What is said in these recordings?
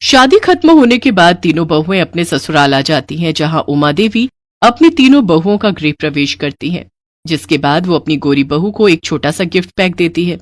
शादी खत्म होने के बाद तीनों बहुएं अपने ससुराल आ जाती हैं, जहां उमा देवी अपनी तीनों बहुओं का गृह प्रवेश करती हैं, जिसके बाद वो अपनी गोरी बहू को एक छोटा सा गिफ्ट पैक देती है,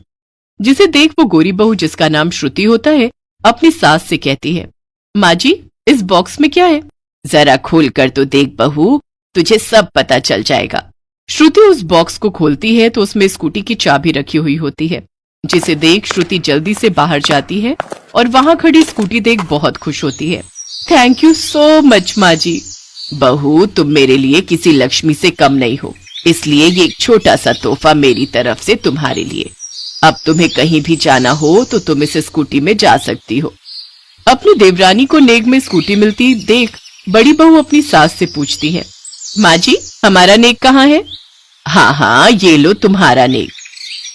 जिसे देख वो गोरी बहू, जिसका नाम श्रुति होता है, अपनी सास से कहती है, माँ जी, इस बॉक्स में क्या है? जरा खोल कर तो देख बहू, तुझे सब पता चल जाएगा। श्रुति उस बॉक्स को खोलती है तो उसमें स्कूटी की चाबी रखी हुई होती है, जिसे देख श्रुति जल्दी से बाहर जाती है और वहां खड़ी स्कूटी देख बहुत खुश होती है। थैंक यू सो मच माँ जी। बहू, तुम मेरे लिए किसी लक्ष्मी से कम नहीं हो, इसलिए ये एक छोटा सा तोहफा मेरी तरफ से तुम्हारे लिए। अब तुम्हें कहीं भी जाना हो तो तुम इस स्कूटी में जा सकती हो। अपनी देवरानी को नेग में स्कूटी मिलती देख बड़ी बहू अपनी सास से पूछती है, माँ जी, हमारा नेग कहाँ है? हाँ हाँ, ये लो तुम्हारा नेग।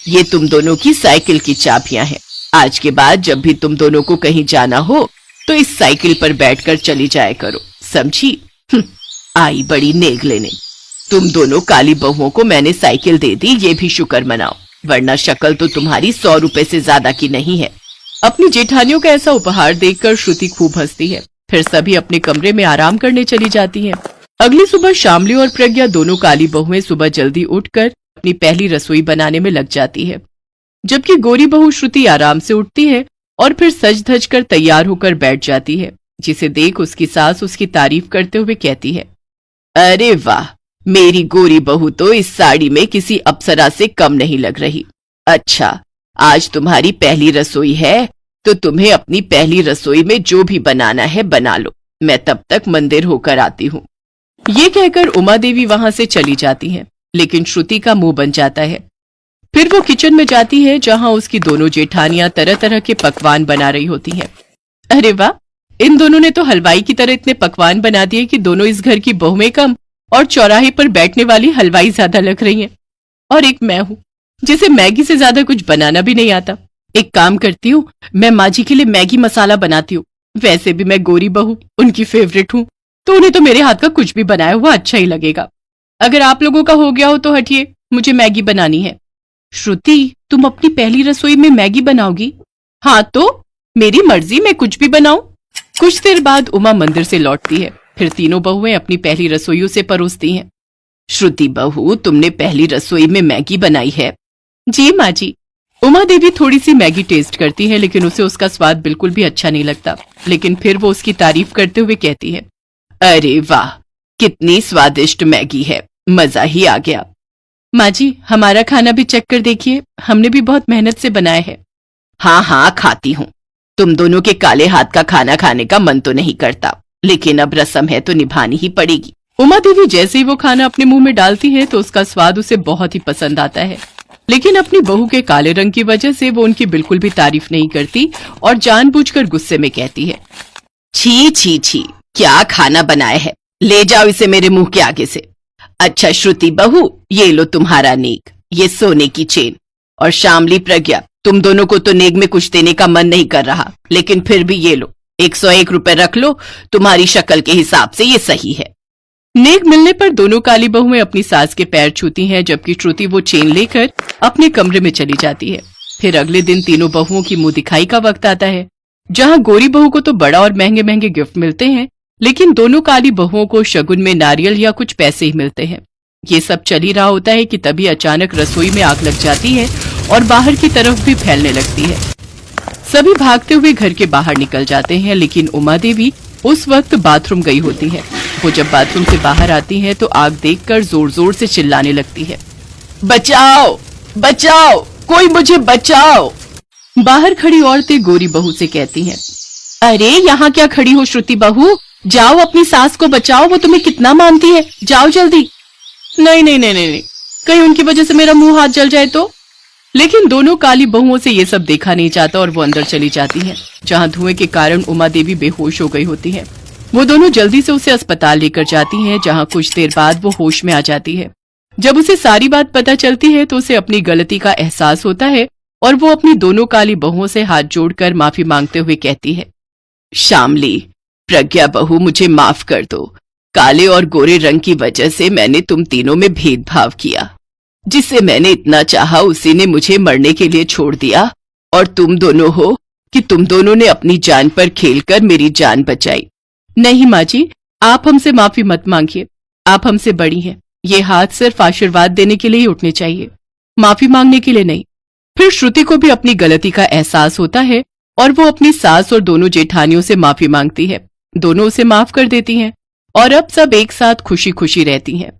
ये तुम दोनों की साइकिल की चाबियां हैं। आज के बाद जब भी तुम दोनों को कहीं जाना हो तो इस साइकिल पर बैठकर चली जाया करो, समझी? आई बड़ी नेग लेने। तुम दोनों काली बहुओं को मैंने साइकिल दे दी, ये भी शुक्र मनाओ, वरना शक्ल तो तुम्हारी 100 रुपए से ज्यादा की नहीं है। अपनी जेठानियों का ऐसा उपहार देखकर श्रुति खूब हंसती है। फिर सभी अपने कमरे में आराम करने चली जाती हैं। अगली सुबह शामली और प्रज्ञा दोनों काली बहुएं सुबह जल्दी उठकर अपनी पहली रसोई बनाने में लग जाती है, जबकि गोरी बहू श्रुति आराम से उठती है और फिर सज धज कर तैयार होकर बैठ जाती है, जिसे देख उसकी सास उसकी तारीफ करते हुए कहती है, अरे वाह, मेरी गोरी बहू तो इस साड़ी में किसी अप्सरा से कम नहीं लग रही। अच्छा, आज तुम्हारी पहली रसोई है तो तुम्हें अपनी पहली रसोई में जो भी बनाना है बना लो, मैं तब तक मंदिर होकर आती हूँ। ये कहकर उमा देवी वहां से चली जाती हैं, लेकिन श्रुति का मुंह बन जाता है। फिर वो किचन में जाती है, जहां उसकी दोनों जेठानियां तरह तरह के पकवान बना रही होती हैं। अरे वाह, इन दोनों ने तो हलवाई की तरह इतने पकवान बना दिए कि दोनों इस घर की बहुएं कम और चौराहे पर बैठने वाली हलवाई ज्यादा लग रही हैं। और एक मैं हूँ जिसे मैगी से ज्यादा कुछ बनाना भी नहीं आता। एक काम करती हूँ, मैं माँ जी के लिए मैगी मसाला बनाती हूँ। वैसे भी मैं गोरी बहू उनकी फेवरेट हूँ, तो उन्हें तो मेरे हाथ का कुछ भी बनाया हुआ अच्छा ही लगेगा। अगर आप लोगों का हो गया हो तो हटिए, मुझे मैगी बनानी है। श्रुति, तुम अपनी पहली रसोई में मैगी बनाओगी? हाँ तो मेरी मर्जी, मैं कुछ भी बनाऊं। कुछ देर बाद उमा मंदिर से लौटती है। फिर तीनों बहुएं अपनी पहली रसोइयों से परोसती हैं। श्रुति बहू, तुमने पहली रसोई में मैगी बनाई है? जी माँ जी। उमा देवी थोड़ी सी मैगी टेस्ट करती है, लेकिन उसे उसका स्वाद बिल्कुल भी अच्छा नहीं लगता। लेकिन फिर वो उसकी तारीफ करते हुए कहती है, अरे वाह, कितनी स्वादिष्ट मैगी है, मजा ही आ गया। माँ जी, हमारा खाना भी चख कर देखिए, हमने भी बहुत मेहनत से बनाया है। हाँ हाँ, खाती हूँ। तुम दोनों के काले हाथ का खाना खाने का मन तो नहीं करता, लेकिन अब रस्म है तो निभानी ही पड़ेगी। उमा देवी जैसे ही वो खाना अपने मुंह में डालती है तो उसका स्वाद उसे बहुत ही पसंद आता है, लेकिन अपनी बहू के काले रंग की वजह से वो उनकी बिल्कुल भी तारीफ नहीं करती और जानबूझकर गुस्से में कहती है, छी छी छी, क्या खाना बनाया है, ले जाओ इसे मेरे मुंह के आगे से। अच्छा श्रुति बहू, ये लो तुम्हारा नेग, ये सोने की चेन। और शामली, प्रज्ञा, तुम दोनों को तो नेग में कुछ देने का मन नहीं कर रहा, लेकिन फिर भी ये लो, 101 रुपए रख लो, तुम्हारी शक्ल के हिसाब से ये सही है। नेग मिलने पर दोनों काली बहुएं अपनी सास के पैर छूती हैं, जबकि श्रुति वो चेन लेकर अपने कमरे में चली जाती है। फिर अगले दिन तीनों बहुओं की मुंह दिखाई का वक्त आता है, जहां गोरी बहू को तो बड़ा और महंगे महंगे गिफ्ट मिलते हैं, लेकिन दोनों काली बहुओं को शगुन में नारियल या कुछ पैसे ही मिलते हैं। ये सब चल ही रहा होता है कि तभी अचानक रसोई में आग लग जाती है और बाहर की तरफ भी फैलने लगती है। सभी भागते हुए घर के बाहर निकल जाते हैं, लेकिन उमा देवी उस वक्त बाथरूम गई होती है। वो जब बाथरूम से बाहर आती है तो आग देखकर जोर जोर से चिल्लाने लगती है, बचाओ बचाओ, कोई मुझे बचाओ। बाहर खड़ी औरतें गोरी बहू से कहती हैं, अरे यहाँ क्या खड़ी हो श्रुति बहू, जाओ अपनी सास को बचाओ, वो तुम्हें कितना मानती है, जाओ जल्दी। नहीं नहीं नहीं नहीं, कहीं उनकी वजह से मेरा मुंह हाथ जल जाए तो। लेकिन दोनों काली बहुओं से ये सब देखा नहीं जाता और वो अंदर चली जाती हैं, जहां धुएं के कारण उमा देवी बेहोश हो गई होती है। वो दोनों जल्दी से उसे अस्पताल लेकर जाती हैं, जहां कुछ देर बाद वो होश में आ जाती है। जब उसे सारी बात पता चलती है तो उसे अपनी गलती का एहसास होता है और वो अपनी दोनों काली बहुओं से हाथ जोड़कर माफी मांगते हुए कहती है, शामली, प्रज्ञा बहू, मुझे माफ कर दो। काले और गोरे रंग की वजह से मैंने तुम तीनों में भेदभाव किया। जिसे मैंने इतना चाहा उसी ने मुझे मरने के लिए छोड़ दिया, और तुम दोनों हो कि तुम दोनों ने अपनी जान पर खेलकर मेरी जान बचाई। नहीं माँ जी, आप हमसे माफी मत मांगिए। आप हमसे बड़ी हैं। ये हाथ सिर्फ आशीर्वाद देने के लिए ही उठने चाहिए, माफी मांगने के लिए नहीं। फिर श्रुति को भी अपनी गलती का एहसास होता है और वो अपनी सास और दोनों जेठानियों से माफी मांगती है। दोनों उसे माफ कर देती हैं और अब सब एक साथ खुशी खुशी रहती हैं।